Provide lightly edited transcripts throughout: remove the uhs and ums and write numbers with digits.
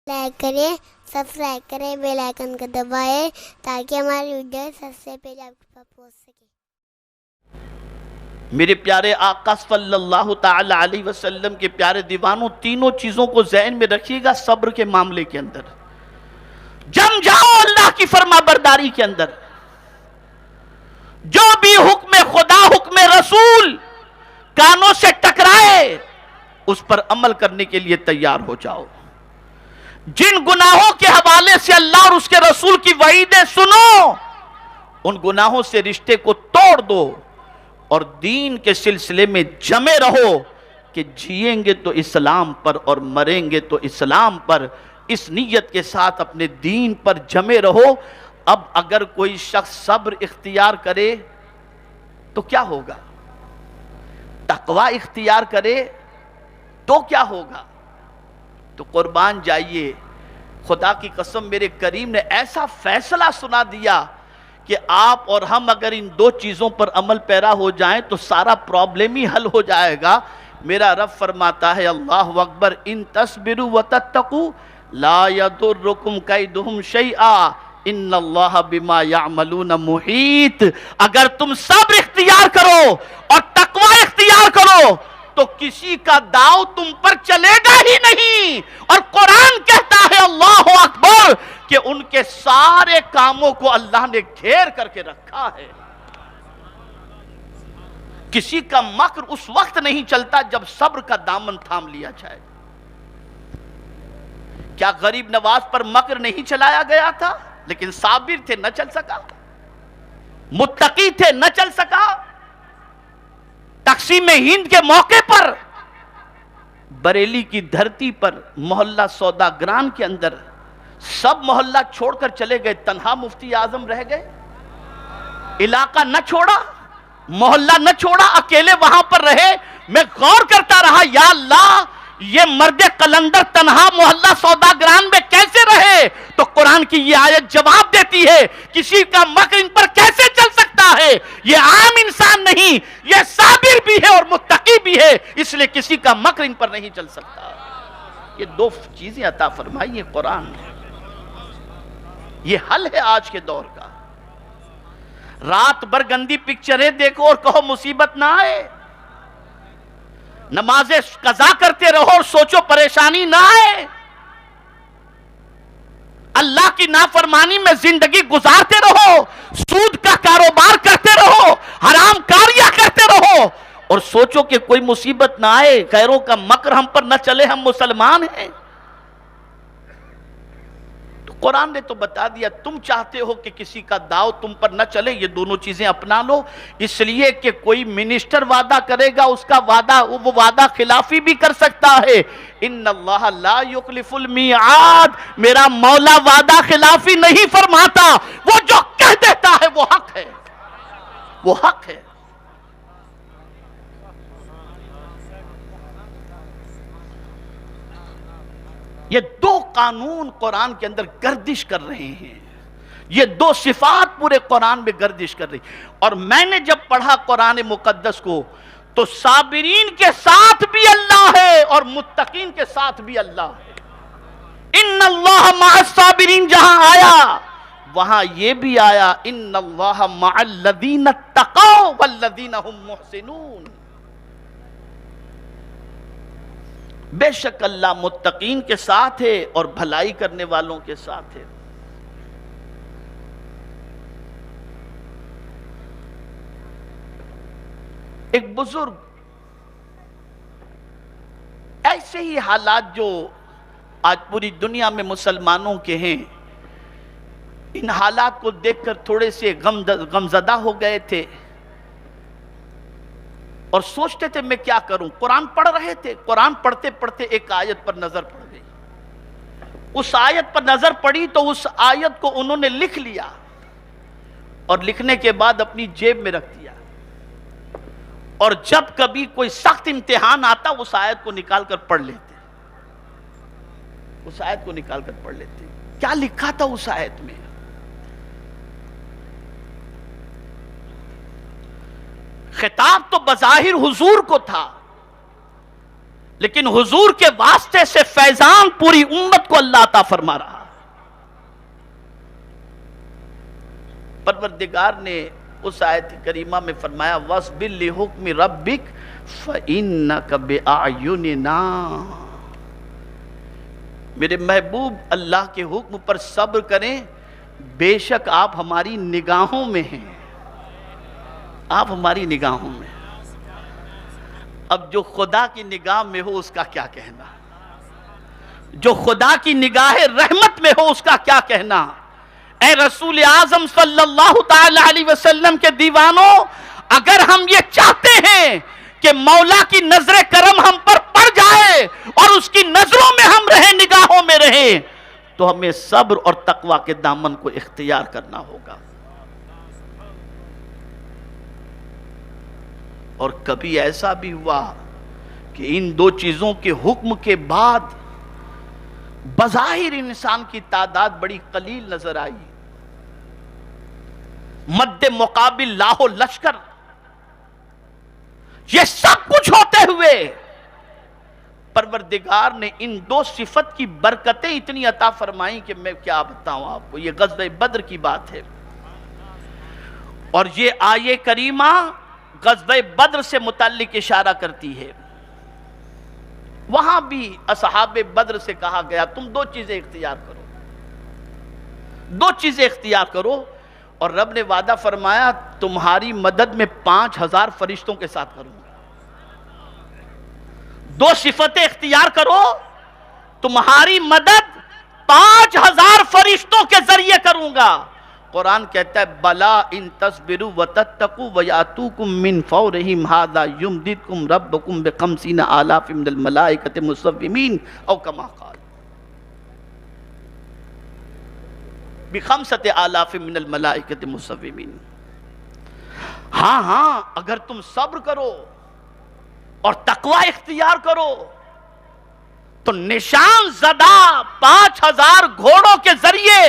Like کریں، subscribe کریں، bell icon کو دبائیں تاکہ ہماری ویڈیو سب سے پہلے آپ کے پاس پہنچ سکے۔ میرے پیارے آقا صلی اللہ تعالی علیہ وسلم کے پیارے دیوانوں، تینوں چیزوں کو ذہن میں رکھیے گا صبر کے معاملے کے اندر۔ جم جاؤ اللہ کی فرما برداری کے اندر، جو بھی حکم خدا حکم رسول کانوں سے ٹکرائے اس پر عمل کرنے کے لیے تیار ہو جاؤ۔ جن گناہوں کے حوالے سے اللہ اور اس کے رسول کی وعیدیں سنو، ان گناہوں سے رشتے کو توڑ دو اور دین کے سلسلے میں جمے رہو کہ جیئیں گے تو اسلام پر اور مریں گے تو اسلام پر۔ اس نیت کے ساتھ اپنے دین پر جمے رہو۔ اب اگر کوئی شخص صبر اختیار کرے تو کیا ہوگا؟ تقوی اختیار کرے تو کیا ہوگا؟ تو قربان جائیے، خدا کی قسم میرے کریم نے ایسا فیصلہ سنا دیا کہ آپ اور ہم اگر ان دو چیزوں پر عمل پیرا ہو جائیں تو سارا پرابلم ہی حل ہو جائے گا۔ میرا رب فرماتا ہے اللہ اکبر، ان تصبروا وتتقوا لا یضرکم کیدہم شیئا ان اللہ بما یعملون محیط۔ اگر تم صبر اختیار کرو اور تقوی اختیار کرو تو کسی کا داؤ تم پر چلے گا ہی نہیں۔ اور قرآن کہتا ہے اللہ اکبر کہ ان کے سارے کاموں کو اللہ نے گھیر کر کے رکھا ہے۔ کسی کا مکر اس وقت نہیں چلتا جب صبر کا دامن تھام لیا جائے۔ کیا غریب نواز پر مکر نہیں چلایا گیا تھا؟ لیکن صابر تھے، نہ چل سکا۔ متقی تھے، نہ چل سکا۔ تقسیم ہند کے موقع پر بریلی کی دھرتی پر محلہ سوداگران کے اندر سب محلہ چھوڑ کر چلے گئے، تنہا مفتی اعظم رہ گئے۔ علاقہ نہ چھوڑا، محلہ نہ چھوڑا، اکیلے وہاں پر رہے۔ میں غور کرتا رہا، یا اللہ یہ مرد قلندر تنہا محلہ سوداگران میں کیسے رہے؟ تو قرآن کی یہ آیت جواب دیتی ہے، کسی کا مکر ان پر کیسے چل سکتا ہے؟ یہ عام انسان نہیں، یہ صابر بھی ہے اور متقی بھی ہے، اس لیے کسی کا مکر ان پر نہیں چل سکتا۔ یہ دو چیزیں عطا فرمائی ہیں قرآن نے۔ یہ حل ہے آج کے دور کا۔ رات بھر گندی پکچریں دیکھو اور کہو مصیبت نہ آئے، نمازیں قضا کرتے رہو اور سوچو پریشانی نہ آئے، اللہ کی نافرمانی میں زندگی گزارتے رہو، سود کا کاروبار کرتے رہو، حرام کاریاں کرتے رہو اور سوچو کہ کوئی مصیبت نہ آئے، غیروں کا مکر ہم پر نہ چلے، ہم مسلمان ہیں۔ تو قرآن نے تو بتا دیا، تم چاہتے ہو کہ کسی کا داؤ تم پر نہ چلے، یہ دونوں چیزیں اپنا لو۔ اس لیے کہ کوئی منسٹر وعدہ کرے گا، اس کا وعدہ وہ وعدہ خلافی بھی کر سکتا ہے۔ ان اللہ لا یخلف المیعاد، میرا مولا وعدہ خلافی نہیں فرماتا، وہ جو کہہ دیتا ہے وہ حق ہے، وہ حق ہے۔ یہ دو قانون قرآن کے اندر گردش کر رہے ہیں، یہ دو صفات پورے قرآن میں گردش کر رہی۔ اور میں نے جب پڑھا قرآن مقدس کو تو صابرین کے ساتھ بھی اللہ ہے اور متقین کے ساتھ بھی اللہ ہے۔ ان اللہ مع الصابرین جہاں آیا وہاں یہ بھی آیا ان اللہ مع الذین اتقوا والذین هم محسنون۔ بے شک اللہ متقین کے ساتھ ہے اور بھلائی کرنے والوں کے ساتھ ہے۔ ایک بزرگ، ایسے ہی حالات جو آج پوری دنیا میں مسلمانوں کے ہیں، ان حالات کو دیکھ کر تھوڑے سے غمزدہ ہو گئے تھے اور سوچتے تھے میں کیا کروں۔ قرآن پڑھ رہے تھے، قرآن پڑھتے پڑھتے ایک آیت پر نظر پڑ گئی۔ اس آیت پر نظر پڑی تو اس آیت کو انہوں نے لکھ لیا اور لکھنے کے بعد اپنی جیب میں رکھ دیا، اور جب کبھی کوئی سخت امتحان آتا اس آیت کو نکال کر پڑھ لیتے، اس آیت کو نکال کر پڑھ لیتے۔ کیا لکھا تھا اس آیت میں؟ خطاب تو بظاہر حضور کو تھا، لیکن حضور کے واسطے سے فیضان پوری امت کو اللہ عطا فرما رہا. پروردگار نے اس آیت کریمہ میں فرمایا وَاصْبِرْ لِحُکْمِ رَبِّكَ فَإِنَّكَ بِأَعْيُنِنَا. میرے محبوب اللہ کے حکم پر صبر کریں، بے شک آپ ہماری نگاہوں میں ہیں. آپ ہماری نگاہوں میں. اب جو خدا کی نگاہ میں ہو اس کا کیا کہنا، جو خدا کی نگاہ رحمت میں ہو اس کا کیا کہنا. اے رسول اعظم صلی اللہ تعالی علیہ وسلم کے دیوانوں، اگر ہم یہ چاہتے ہیں کہ مولا کی نظر کرم ہم پر پڑ جائے اور اس کی نظروں میں ہم رہیں، نگاہوں میں رہیں، تو ہمیں صبر اور تقوی کے دامن کو اختیار کرنا ہوگا. اور کبھی ایسا بھی ہوا کہ ان دو چیزوں کے حکم کے بعد بظاہر انسان کی تعداد بڑی قلیل نظر آئی، مد مقابل لاہو لشکر. یہ سب کچھ ہوتے ہوئے پروردگار نے ان دو صفت کی برکتیں اتنی عطا فرمائیں کہ میں کیا بتاؤں آپ کو. یہ غزوہ بدر کی بات ہے، اور یہ آیے کریمہ غزوہ بدر سے متعلق اشارہ کرتی ہے. وہاں بھی اصحاب بدر سے کہا گیا تم دو چیزیں اختیار کرو، دو چیزیں اختیار کرو، اور رب نے وعدہ فرمایا تمہاری مدد میں 5000 فرشتوں کے ساتھ کروں گا. دو صفتیں اختیار کرو، تمہاری مدد 5000 فرشتوں کے ذریعے کروں گا. قرآن کہتا ہے بلا ان تصبروا وتتقوا ویاتوکم من فورہم ھذا یمددکم ربکم بخمسین آلاف من الملائکۃ مصومین او کما قال بخمسۃ آلاف من الملائکۃ مصومین. ہاں اگر تم صبر کرو اور تقوی اختیار کرو تو نشان زدہ 5000 گھوڑوں کے ذریعے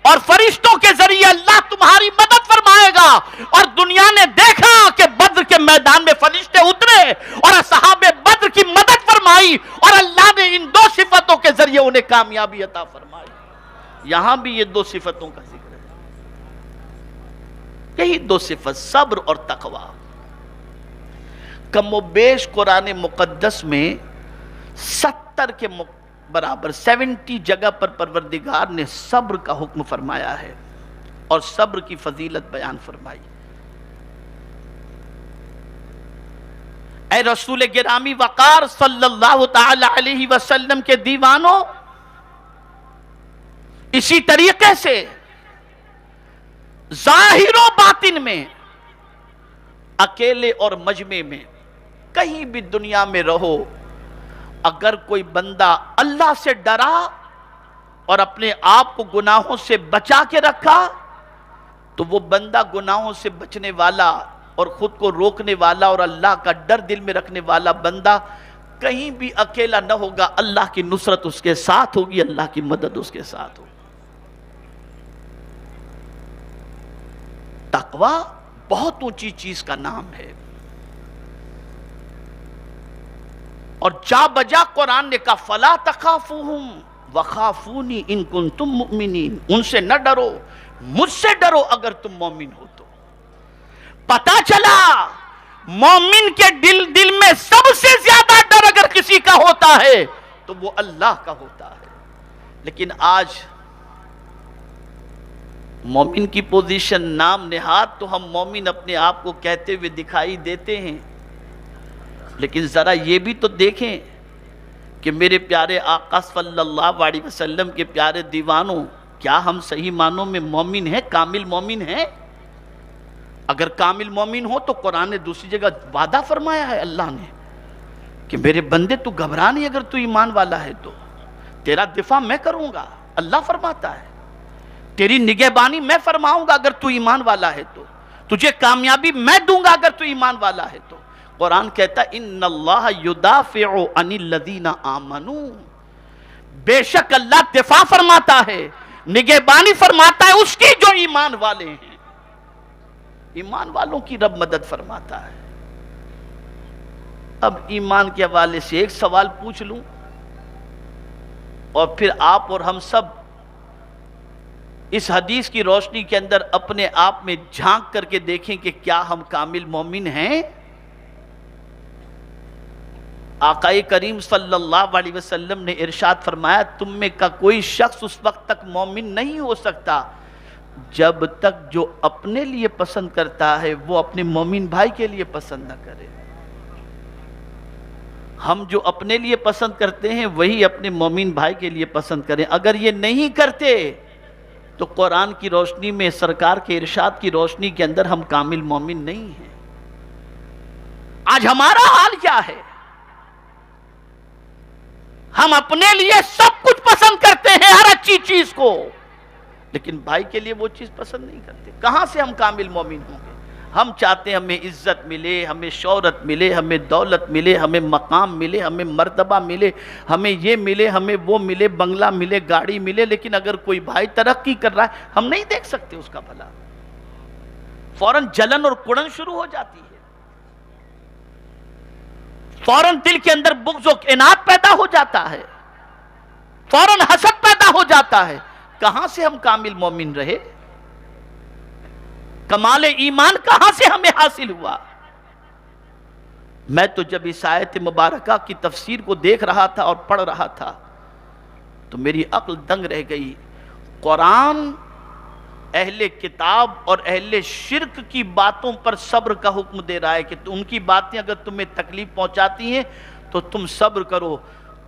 اور فرشتوں کے ذریعے اللہ تمہاری مدد فرمائے گا. اور دنیا نے دیکھا کہ بدر کے میدان میں فرشتے اترے اور اصحاب بدر کی مدد فرمائی، اور اللہ نے ان دو صفتوں کے ذریعے انہیں کامیابی عطا فرمائی. یہاں بھی یہ دو صفتوں کا ذکر ہے، یہی دو صفت صبر اور تقوی. کم و بیش قرآن مقدس میں 70 کے برابر 70 جگہ پر پروردگار نے صبر کا حکم فرمایا ہے اور صبر کی فضیلت بیان فرمائی. اے رسول گرامی وقار صلی اللہ تعالی علیہ وسلم کے دیوانوں، اسی طریقے سے ظاہر و باطن میں، اکیلے اور مجمع میں، کہیں بھی دنیا میں رہو، اگر کوئی بندہ اللہ سے ڈرا اور اپنے آپ کو گناہوں سے بچا کے رکھا تو وہ بندہ گناہوں سے بچنے والا اور خود کو روکنے والا اور اللہ کا ڈر دل میں رکھنے والا بندہ کہیں بھی اکیلا نہ ہوگا. اللہ کی نصرت اس کے ساتھ ہوگی، اللہ کی مدد اس کے ساتھ ہوگی. تقوی بہت اونچی چیز کا نام ہے، اور جا بجا قرآن نے کہا فَلَا تَخَافُوهُمْ وَخَافُونِي إِن كُنتُم مُؤْمِنِينَ. ان سے نہ ڈرو، مجھ سے ڈرو اگر تم مومن ہو تو. پتا چلا مومن کے دل میں سب سے زیادہ ڈر اگر کسی کا ہوتا ہے تو وہ اللہ کا ہوتا ہے. لیکن آج مومن کی پوزیشن نام نہاد تو ہم مومن اپنے آپ کو کہتے ہوئے دکھائی دیتے ہیں، لیکن ذرا یہ بھی تو دیکھیں کہ میرے پیارے آقا صلی اللہ علیہ وسلم کے پیارے دیوانوں، کیا ہم صحیح معنوں میں مومن ہیں، کامل مومن ہیں؟ اگر کامل مومن ہو تو قرآن نے دوسری جگہ وعدہ فرمایا ہے اللہ نے کہ میرے بندے تو گھبرا نہیں، اگر تو ایمان والا ہے تو تیرا دفاع میں کروں گا. اللہ فرماتا ہے تیری نگہبانی میں فرماؤں گا اگر تو ایمان والا ہے تو، تجھے کامیابی میں دوں گا اگر تو ایمان والا ہے تو. قرآن کہتا ہے ان اللہ یدافع عن الذین آمنوا، بے شک اللہ دفاع فرماتا ہے، نگہبانی فرماتا ہے اس کی جو ایمان والے ہیں. ایمان والوں کی رب مدد فرماتا ہے. اب ایمان کے حوالے سے ایک سوال پوچھ لوں اور پھر آپ اور ہم سب اس حدیث کی روشنی کے اندر اپنے آپ میں جھانک کر کے دیکھیں کہ کیا ہم کامل مومن ہیں؟ آقا کریم صلی اللہ علیہ وسلم نے ارشاد فرمایا تم میں کا کوئی شخص اس وقت تک مومن نہیں ہو سکتا جب تک جو اپنے لیے پسند کرتا ہے وہ اپنے مومن بھائی کے لیے پسند نہ کرے۔ ہم جو اپنے لیے پسند کرتے ہیں وہی اپنے مومن بھائی کے لیے پسند کریں۔ اگر یہ نہیں کرتے تو قرآن کی روشنی میں، سرکار کے ارشاد کی روشنی کے اندر ہم کامل مومن نہیں ہیں۔ آج ہمارا حال کیا ہے؟ ہم اپنے لیے سب کچھ پسند کرتے ہیں، ہر اچھی چیز کو، لیکن بھائی کے لیے وہ چیز پسند نہیں کرتے۔ کہاں سے ہم کامل مومن ہوں گے؟ ہم چاہتے ہیں ہمیں عزت ملے، ہمیں شہرت ملے، ہمیں دولت ملے، ہمیں مقام ملے، ہمیں مرتبہ ملے، ہمیں یہ ملے، ہمیں وہ ملے، بنگلہ ملے، گاڑی ملے، لیکن اگر کوئی بھائی ترقی کر رہا ہے ہم نہیں دیکھ سکتے اس کا بھلا، فوراً جلن اور کڑن شروع ہو جاتی ہے، فوراً دل کے اندر بغض و اناد پیدا ہو جاتا ہے، فوراً حسد پیدا ہو جاتا ہے۔ کہاں سے ہم کامل مومن رہے؟ کمال ایمان کہاں سے ہمیں حاصل ہوا؟ میں تو جب اس آیت مبارکہ کی تفسیر کو دیکھ رہا تھا اور پڑھ رہا تھا تو میری عقل دنگ رہ گئی۔ قرآن اہل کتاب اور اہل شرک کی باتوں پر صبر کا حکم دے رہا ہے کہ ان کی باتیں اگر تمہیں تکلیف پہنچاتی ہیں تو تم صبر کرو۔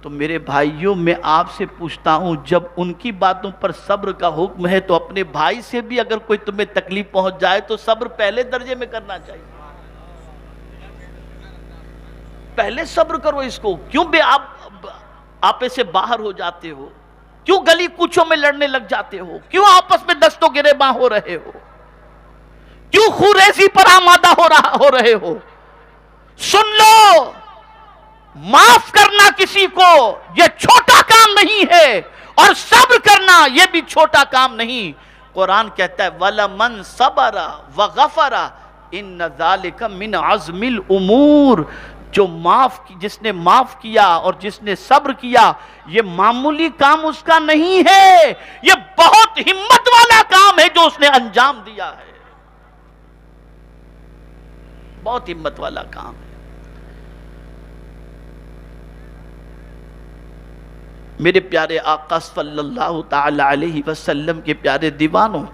تو میرے بھائیوں میں آپ سے پوچھتا ہوں، جب ان کی باتوں پر صبر کا حکم ہے تو اپنے بھائی سے بھی اگر کوئی تمہیں تکلیف پہنچ جائے تو صبر پہلے درجے میں کرنا چاہیے۔ پہلے صبر کرو اس کو۔ کیوں بے آپے سے باہر ہو جاتے ہو؟ کیوں گلی کوچوں میں لڑنے لگ جاتے ہو؟ کیوں آپس میں دست و گریباں ہو رہے ہو؟ کیوں خوریزی پر آمادہ ہو رہے ہو؟ سن لو، معاف کرنا کسی کو یہ چھوٹا کام نہیں ہے، اور صبر کرنا یہ بھی چھوٹا کام نہیں۔ قرآن کہتا ہے وَلَمَنْ صَبَرَ وَغَفَرَ إِنَّ ذَلِكَ مِنْ عَزْمِ الْأُمُورِ، جس نے معاف کیا اور جس نے صبر کیا یہ معمولی کام اس کا نہیں ہے، یہ بہت ہمت والا کام ہے جو اس نے انجام دیا ہے، بہت ہمت والا کام ہے۔ میرے پیارے آقا صلی اللہ تعالی علیہ وسلم کے پیارے دیوانوں،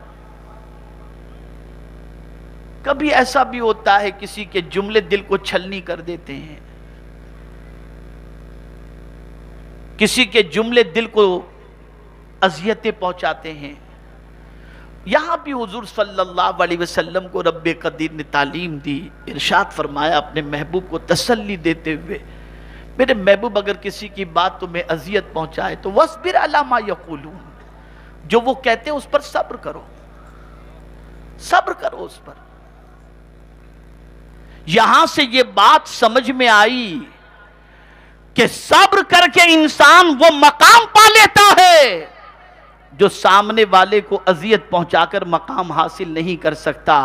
کبھی ایسا بھی ہوتا ہے کسی کے جملے دل کو چھلنی کر دیتے ہیں، کسی کے جملے دل کو اذیتیں پہنچاتے ہیں۔ یہاں بھی حضور صلی اللہ علیہ وسلم کو رب قدیر نے تعلیم دی، ارشاد فرمایا اپنے محبوب کو تسلی دیتے ہوئے، میرے محبوب اگر کسی کی بات تمہیں اذیت پہنچائے تو وَاصْبِرْ عَلَىٰ مَا يَقُولُونَ، جو وہ کہتے ہیں اس پر صبر کرو، صبر کرو اس پر۔ یہاں سے یہ بات سمجھ میں آئی کہ صبر کر کے انسان وہ مقام پا لیتا ہے جو سامنے والے کو اذیت پہنچا کر مقام حاصل نہیں کر سکتا۔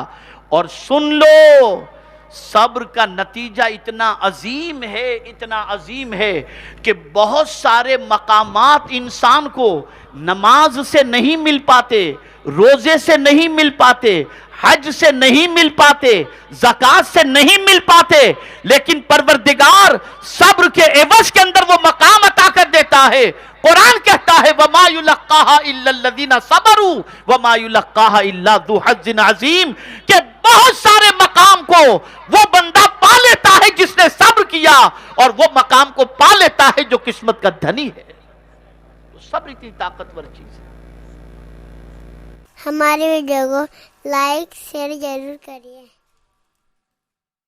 اور سن لو، صبر کا نتیجہ اتنا عظیم ہے، اتنا عظیم ہے کہ بہت سارے مقامات انسان کو نماز سے نہیں مل پاتے، روزے سے نہیں مل پاتے، حج سے نہیں مل پاتے، زکوٰۃ سے نہیں مل پاتے، لیکن پروردگار صبر کے عوض کے اندر وہ مقام عطا کر دیتا ہے۔ قرآن کہتا ہے وَمَا يُلَقَّاهَا إِلَّا الَّذِينَ صَبَرُوا وَمَا يُلَقَّاهَا إِلَّا ذُو حَظٍّ عَظِيمٍ، کہ بہت سارے مقام کو وہ بندہ پا لیتا ہے جس نے صبر کیا، اور وہ مقام کو پا لیتا ہے جو قسمت کا دھنی ہے۔ صبر اتنی طاقتور چیز ہے۔ ہماری ویڈیو کو لائک شیئر ضرور کریے۔